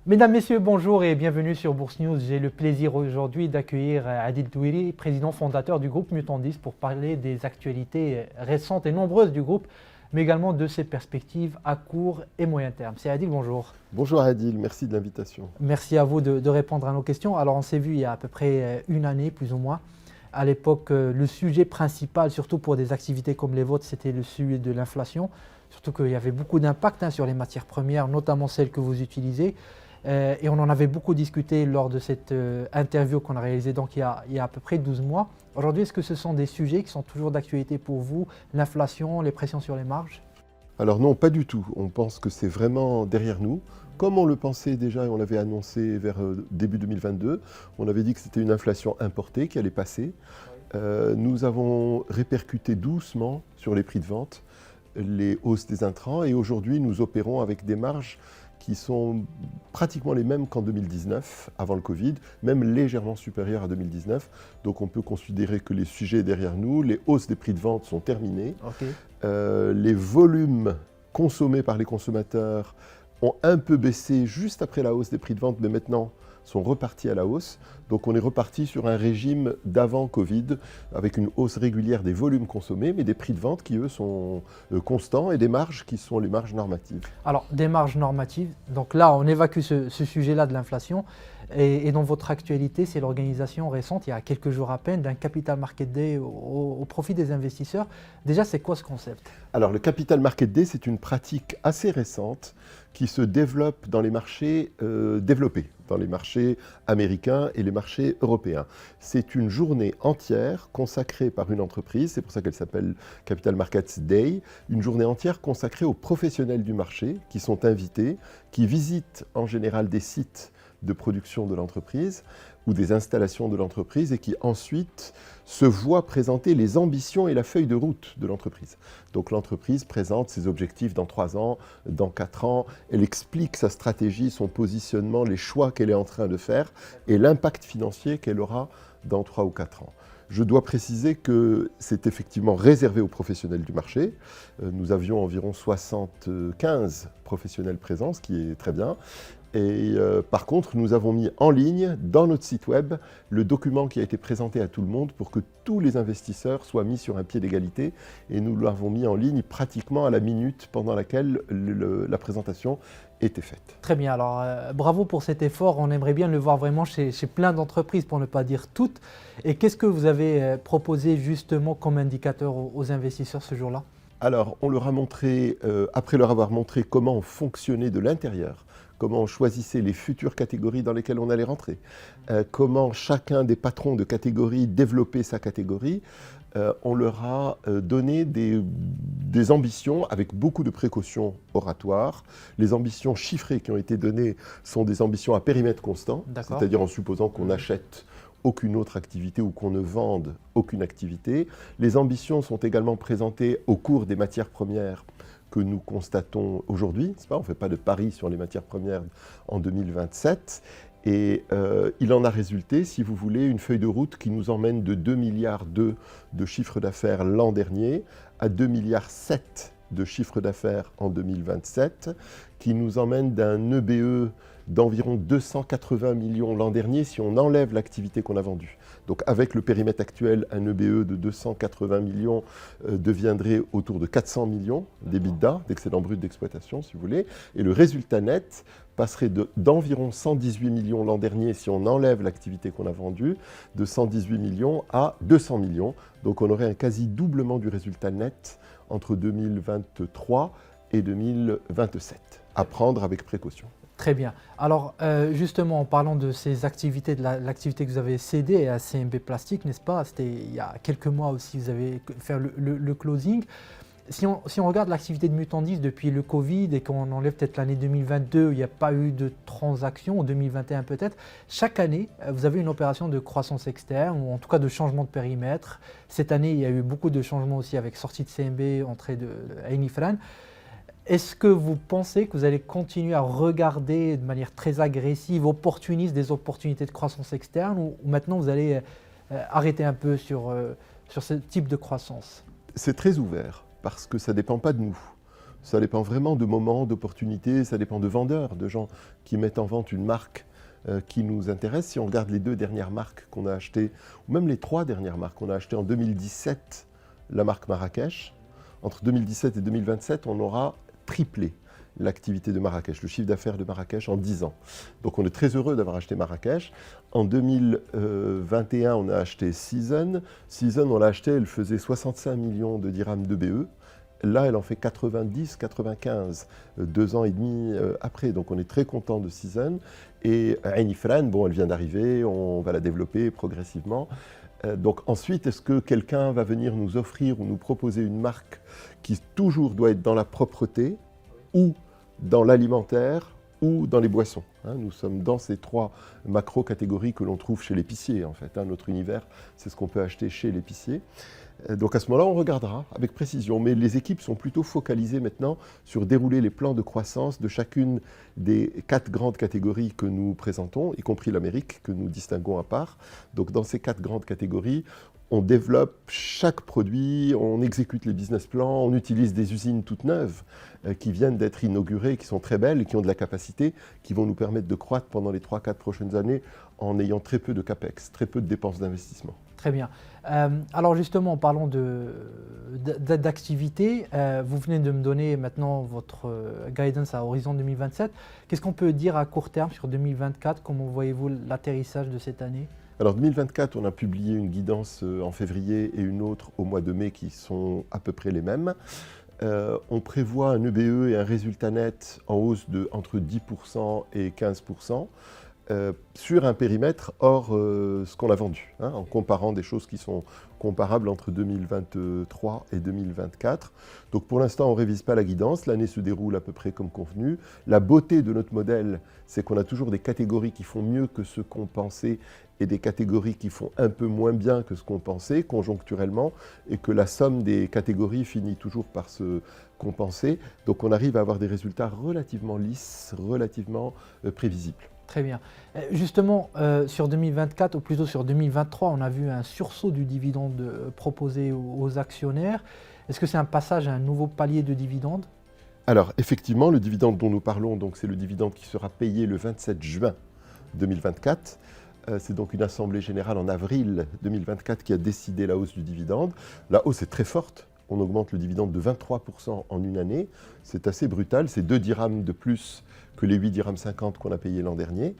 Mesdames, Messieurs, bonjour et bienvenue sur Bourse News. J'ai le plaisir aujourd'hui d'accueillir Adil Douiri, président fondateur du groupe Mutandis, pour parler des actualités récentes et nombreuses du groupe, mais également de ses perspectives à court et moyen terme. C'est Adil, bonjour. Bonjour Adil, merci de l'invitation. Merci à vous de répondre à nos questions. Alors on s'est vu il y a à peu près une année, plus ou moins. À l'époque, le sujet principal, surtout pour des activités comme les vôtres, c'était le sujet de l'inflation. Surtout qu'il y avait beaucoup d'impact sur les matières premières, notamment celles que vous utilisez. Et on en avait beaucoup discuté lors de cette interview qu'on a réalisée donc il y a à peu près 12 mois. Aujourd'hui, est-ce que ce sont des sujets qui sont toujours d'actualité pour vous, l'inflation, les pressions sur les marges? Alors non, pas du tout. On pense que c'est vraiment derrière nous. Comme on le pensait déjà et on l'avait annoncé vers début 2022, on avait dit que c'était une inflation importée qui allait passer. Nous avons répercuté doucement sur les prix de vente les hausses des intrants et aujourd'hui nous opérons avec des marges qui sont pratiquement les mêmes qu'en 2019, avant le Covid, même légèrement supérieures à 2019. Donc on peut considérer que les sujets derrière nous, les hausses des prix de vente sont terminées. Okay. Les volumes consommés par les consommateurs ont un peu baissé juste après la hausse des prix de vente, mais maintenant sont repartis à la hausse. Donc on est reparti sur un régime d'avant Covid, avec une hausse régulière des volumes consommés, mais des prix de vente qui, eux, sont constants et des marges qui sont les marges normatives. Alors, des marges normatives, donc là, on évacue ce sujet-là de l'inflation. Et dans votre actualité, c'est l'organisation récente, il y a quelques jours à peine, d'un Capital Market Day au profit des investisseurs. Déjà, c'est quoi ce concept? Alors, le Capital Market Day, c'est une pratique assez récente qui se développe dans les marchés développés, dans les marchés américains et les marchés européens. C'est une journée entière consacrée par une entreprise, c'est pour ça qu'elle s'appelle Capital Markets Day, une journée entière consacrée aux professionnels du marché qui sont invités, qui visitent en général des sites de production de l'entreprise ou des installations de l'entreprise et qui ensuite se voient présenter les ambitions et la feuille de route de l'entreprise. Donc l'entreprise présente ses objectifs dans 3 ans, dans 4 ans, elle explique sa stratégie, son positionnement, les choix qu'elle est en train de faire et l'impact financier qu'elle aura dans 3 ou 4 ans. Je dois préciser que c'est effectivement réservé aux professionnels du marché. Nous avions environ 75 professionnels présents, ce qui est très bien. Et par contre, nous avons mis en ligne, dans notre site web, le document qui a été présenté à tout le monde pour que tous les investisseurs soient mis sur un pied d'égalité. Et nous l'avons mis en ligne pratiquement à la minute pendant laquelle la présentation était faite. Très bien, alors bravo pour cet effort. On aimerait bien le voir vraiment chez plein d'entreprises, pour ne pas dire toutes. Et qu'est-ce que vous avez proposé justement comme indicateur aux investisseurs ce jour-là? Alors, on leur a montré, après leur avoir montré comment fonctionnait de l'intérieur, comment on choisissait les futures catégories dans lesquelles on allait rentrer, comment chacun des patrons de catégorie développait sa catégorie, on leur a donné des ambitions avec beaucoup de précautions oratoires. Les ambitions chiffrées qui ont été données sont des ambitions à périmètre constant, c'est-à-dire en supposant qu'on achète aucune autre activité ou qu'on ne vende aucune activité. Les ambitions sont également présentées au cours des matières premières que nous constatons aujourd'hui. On ne fait pas de pari sur les matières premières en 2027. Et il en a résulté, si vous voulez, une feuille de route qui nous emmène de 2,2 milliards de chiffre d'affaires l'an dernier à 2,7 milliards de chiffre d'affaires en 2027, qui nous emmène d'un EBE d'environ 280 millions l'an dernier si on enlève l'activité qu'on a vendue. Donc avec le périmètre actuel, un EBE de 280 millions deviendrait autour de 400 millions d'EBITDA, d'excédent brut d'exploitation si vous voulez, et le résultat net passerait d'environ 118 millions l'an dernier si on enlève l'activité qu'on a vendue, de 118 millions à 200 millions. Donc on aurait un quasi doublement du résultat net entre 2023 et 2027, à prendre avec précaution. Très bien. Alors justement, en parlant de ces activités, de l'activité que vous avez cédée à CMB Plastique, n'est-ce pas? C'était il y a quelques mois aussi, vous avez fait le closing. Si on regarde l'activité de Mutandis depuis le Covid et qu'on enlève peut-être l'année 2022 où il n'y a pas eu de transactions, ou 2021 peut-être, chaque année, vous avez une opération de croissance externe ou en tout cas de changement de périmètre. Cette année, il y a eu beaucoup de changements aussi avec sortie de CMB, entrée de Heinifran. Est-ce que vous pensez que vous allez continuer à regarder de manière très agressive, opportuniste, des opportunités de croissance externe ou maintenant vous allez arrêter un peu sur ce type de croissance? C'est très ouvert parce que ça ne dépend pas de nous. Ça dépend vraiment de moments, d'opportunités, ça dépend de vendeurs, de gens qui mettent en vente une marque qui nous intéresse. Si on regarde les 2 dernières marques qu'on a achetées, ou même les 3 dernières marques qu'on a achetées en 2017, la marque Marrakech, entre 2017 et 2027, on aura triplé l'activité de Marrakech, le chiffre d'affaires de Marrakech en 10 ans. Donc on est très heureux d'avoir acheté Marrakech. En 2021, on a acheté Season. Season, on l'a acheté, elle faisait 65 millions de dirhams de BE. Là, elle en fait 90, 95, 2 ans et demi après. Donc on est très content de Season. Et Ain Ifran, bon, elle vient d'arriver, on va la développer progressivement. Donc ensuite, est-ce que quelqu'un va venir nous offrir ou nous proposer une marque qui toujours doit être dans la propreté ou dans l'alimentaire ou dans les boissons, hein? Nous sommes dans ces 3 macro-catégories que l'on trouve chez l'épicier, en fait, hein. Notre univers, c'est ce qu'on peut acheter chez l'épicier. Donc à ce moment-là, on regardera avec précision. Mais les équipes sont plutôt focalisées maintenant sur dérouler les plans de croissance de chacune des 4 grandes catégories que nous présentons, y compris l'Amérique, que nous distinguons à part. Donc dans ces 4 grandes catégories, on développe chaque produit, on exécute les business plans, on utilise des usines toutes neuves qui viennent d'être inaugurées, qui sont très belles et qui ont de la capacité, qui vont nous permettre de croître pendant les 3-4 prochaines années en ayant très peu de capex, très peu de dépenses d'investissement. Très bien. Alors justement, en parlant d'activité, vous venez de me donner maintenant votre guidance à horizon 2027. Qu'est-ce qu'on peut dire à court terme sur 2024? Comment voyez-vous l'atterrissage de cette année? Alors 2024, on a publié une guidance en février et une autre au mois de mai qui sont à peu près les mêmes. On prévoit un EBE et un résultat net en hausse de entre 10% et 15%. Sur un périmètre hors ce qu'on a vendu, hein, en comparant des choses qui sont comparables entre 2023 et 2024. Donc pour l'instant, on ne révise pas la guidance, l'année se déroule à peu près comme convenu. La beauté de notre modèle, c'est qu'on a toujours des catégories qui font mieux que ce qu'on pensait et des catégories qui font un peu moins bien que ce qu'on pensait conjoncturellement, et que la somme des catégories finit toujours par se compenser. Donc on arrive à avoir des résultats relativement lisses, relativement prévisibles. Très bien. Justement, sur 2024, ou plutôt sur 2023, on a vu un sursaut du dividende proposé aux actionnaires. Est-ce que c'est un passage à un nouveau palier de dividende? Alors, effectivement, le dividende dont nous parlons, c'est le dividende qui sera payé le 27 juin 2024. C'est donc une assemblée générale en avril 2024 qui a décidé la hausse du dividende. La hausse est très forte. On augmente le dividende de 23% en une année. C'est assez brutal. C'est 2 dirhams de plus que les 8 dirhams 50 qu'on a payés l'an dernier.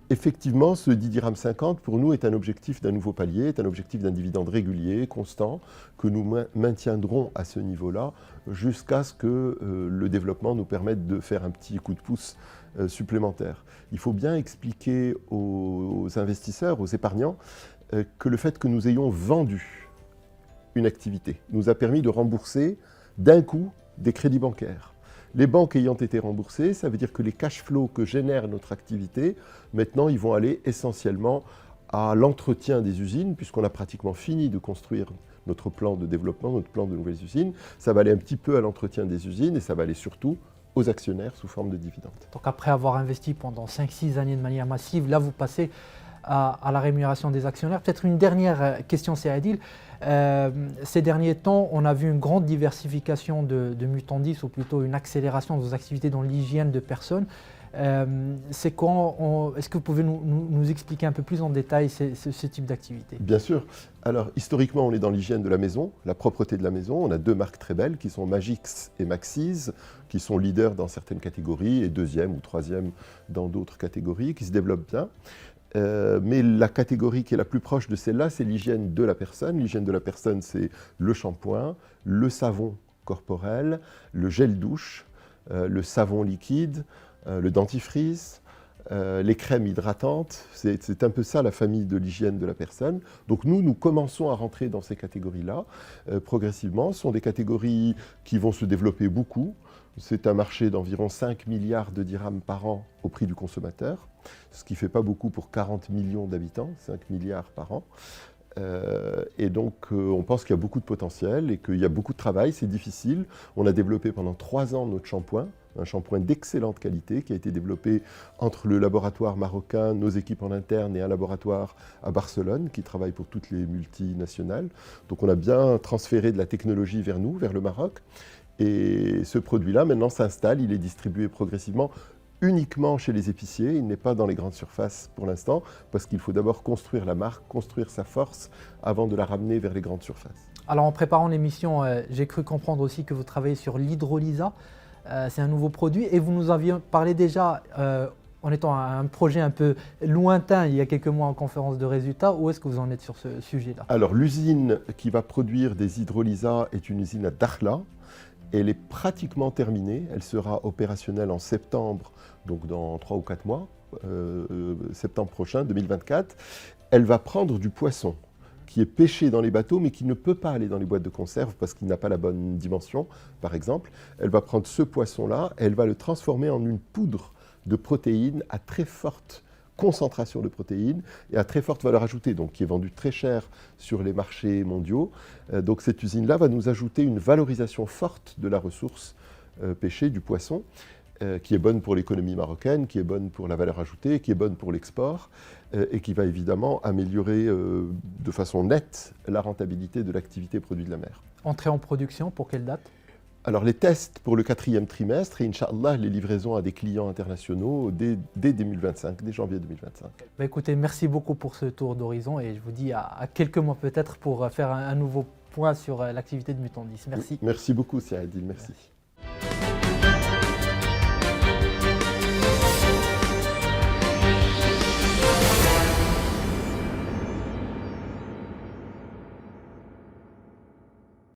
Effectivement, ce 10 dirhams 50, pour nous, est un objectif d'un nouveau palier, est un objectif d'un dividende régulier, constant, que nous maintiendrons à ce niveau-là jusqu'à ce que le développement nous permette de faire un petit coup de pouce supplémentaire. Il faut bien expliquer aux investisseurs, aux épargnants, que le fait que nous ayons vendu une activité nous a permis de rembourser d'un coup des crédits bancaires. Les banques ayant été remboursées, ça veut dire que les cash flows que génère notre activité, maintenant, ils vont aller essentiellement à l'entretien des usines, puisqu'on a pratiquement fini de construire notre plan de développement, notre plan de nouvelles usines. Ça va aller un petit peu à l'entretien des usines et ça va aller surtout aux actionnaires sous forme de dividendes. Donc après avoir investi pendant 5-6 années de manière massive, là vous passez à la rémunération des actionnaires. Peut-être une dernière question, c'est Adil. Ces derniers temps, on a vu une grande diversification de Mutandis, ou plutôt une accélération de vos activités dans l'hygiène de personnes. Est-ce que vous pouvez nous expliquer un peu plus en détail ce type d'activité? Bien sûr. Alors, historiquement, on est dans l'hygiène de la maison, la propreté de la maison. On a 2 marques très belles qui sont Magix et Maxis, qui sont leaders dans certaines catégories et 2e ou 3e dans d'autres catégories, qui se développent bien. Mais la catégorie qui est la plus proche de celle-là, c'est l'hygiène de la personne. L'hygiène de la personne, c'est le shampoing, le savon corporel, le gel douche, le savon liquide, le dentifrice, les crèmes hydratantes. C'est un peu ça la famille de l'hygiène de la personne. Donc nous commençons à rentrer dans ces catégories-là progressivement. Ce sont des catégories qui vont se développer beaucoup. C'est un marché d'environ 5 milliards de dirhams par an au prix du consommateur, ce qui ne fait pas beaucoup pour 40 millions d'habitants, 5 milliards par an. Et donc, on pense qu'il y a beaucoup de potentiel et qu'il y a beaucoup de travail. C'est difficile. On a développé pendant 3 ans notre shampoing, un shampoing d'excellente qualité qui a été développé entre le laboratoire marocain, nos équipes en interne et un laboratoire à Barcelone qui travaille pour toutes les multinationales. Donc, on a bien transféré de la technologie vers nous, vers le Maroc. Et ce produit-là, maintenant, s'installe. Il est distribué progressivement uniquement chez les épiciers, il n'est pas dans les grandes surfaces pour l'instant, parce qu'il faut d'abord construire la marque, construire sa force, avant de la ramener vers les grandes surfaces. Alors en préparant l'émission, j'ai cru comprendre aussi que vous travaillez sur l'hydrolysa. C'est un nouveau produit et vous nous aviez parlé déjà, en étant un projet un peu lointain, il y a quelques mois en conférence de résultats. Où est-ce que vous en êtes sur ce sujet-là? Alors l'usine qui va produire des hydrolysas est une usine à Dakhla. Elle est pratiquement terminée, elle sera opérationnelle en septembre, donc dans 3 ou 4 mois, septembre prochain, 2024. Elle va prendre du poisson qui est pêché dans les bateaux mais qui ne peut pas aller dans les boîtes de conserve parce qu'il n'a pas la bonne dimension, par exemple. Elle va prendre ce poisson-là et elle va le transformer en une poudre de protéines à très forte concentration de protéines et à très forte valeur ajoutée, donc qui est vendue très cher sur les marchés mondiaux. Donc cette usine-là va nous ajouter une valorisation forte de la ressource pêchée, du poisson, qui est bonne pour l'économie marocaine, qui est bonne pour la valeur ajoutée, qui est bonne pour l'export et qui va évidemment améliorer de façon nette la rentabilité de l'activité produit de la mer. Entrée en production, pour quelle date? Alors les tests pour le 4e trimestre et Inch'Allah les livraisons à des clients internationaux dès 2025, dès janvier 2025. Bah écoutez, merci beaucoup pour ce tour d'horizon et je vous dis à quelques mois peut-être pour faire un nouveau point sur l'activité de Mutant 10. Merci. Merci beaucoup Saadil, merci.